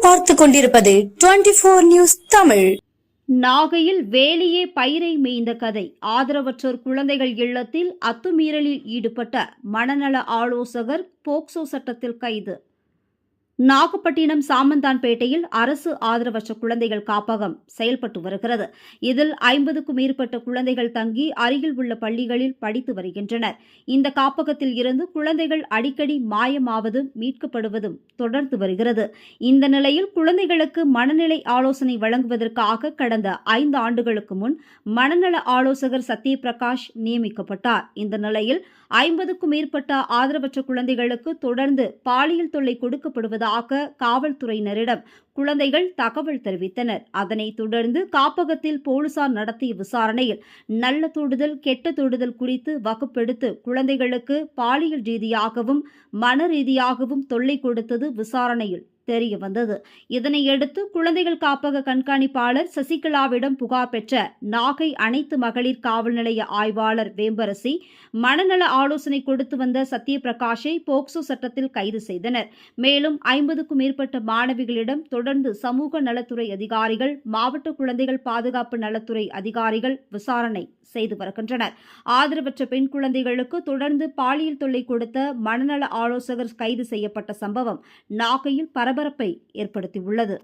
நீங்கள் பார்த்துக் கொண்டிருப்பது 24 நியூஸ் தமிழ். நாகையில் வேலியே பயிரை மேய்ந்த கதை. ஆதரவற்றோர் குழந்தைகள் இல்லத்தில் அத்துமீறலில் ஈடுபட்ட மனநல ஆலோசகர் போக்சோ சட்டத்தில் கைது. நாகப்பட்டினம் சாமந்தான்பேட்டையில் அரசு ஆதரவற்ற குழந்தைகள் காப்பகம் செயல்பட்டு வருகிறது. இதில் 50க்கும் மேற்பட்ட குழந்தைகள் தங்கி அருகில் உள்ள பள்ளிகளில் படித்து வருகின்றனர். இந்த காப்பகத்தில் இருந்து குழந்தைகள் அடிக்கடி மாயமாவதும் மீட்கப்படுவதும் தொடர்ந்து வருகிறது. இந்த நிலையில் குழந்தைகளுக்கு மனநிலை ஆலோசனை வழங்குவதற்காக கடந்த 5 ஆண்டுகளுக்கு முன் மனநல ஆலோசகர் சத்யபிரகாஷ் நியமிக்கப்பட்டார். இந்த நிலையில் 50க்கும் மேற்பட்ட ஆதரவற்ற குழந்தைகளுக்கு தொடர்ந்து பாலியல் தொல்லை கொடுக்கப்படுவதாக காவல்துறையினரிடம் குழந்தைகள் தகவல் தெரிவித்தனர். அதனைத் தொடர்ந்து காப்பகத்தில் போலீசார் நடத்திய விசாரணையில் நல்ல தொடுதல் கெட்ட தொடுதல் குறித்து வகுப்பெடுத்து குழந்தைகளுக்கு பாலியல் ரீதியாகவும் மன ரீதியாகவும் தொல்லை கொடுத்தது விசாரணையில் தெரிய வந்தது. இதனையடுத்து குழந்தைகள் காப்பக கண்காணிப்பாளர் சசிகலாவிடம் புகார் பெற்ற நாகை அனைத்து மகளிர் காவல் நிலைய ஆய்வாளர் வேம்பரசி மனநல ஆலோசனை கொடுத்து வந்த சத்யபிரகாஷை போக்சோ சட்டத்தில் கைது செய்தனர். மேலும் 50க்கும் மேற்பட்ட மாணவிகளிடம் தொடர்ந்து சமூக நலத்துறை அதிகாரிகள், மாவட்ட குழந்தைகள் பாதுகாப்பு நலத்துறை அதிகாரிகள் விசாரணை செய்து வருகின்றனர். ஆதரவற்ற பெண் குழந்தைகளுக்கு தொடர்ந்து பாலியல் தொல்லை கொடுத்த மனநல ஆலோசகர் கைது செய்யப்பட்ட சம்பவம் நாகையில் பரபரப்பை ஏற்படுத்தியுள்ளது.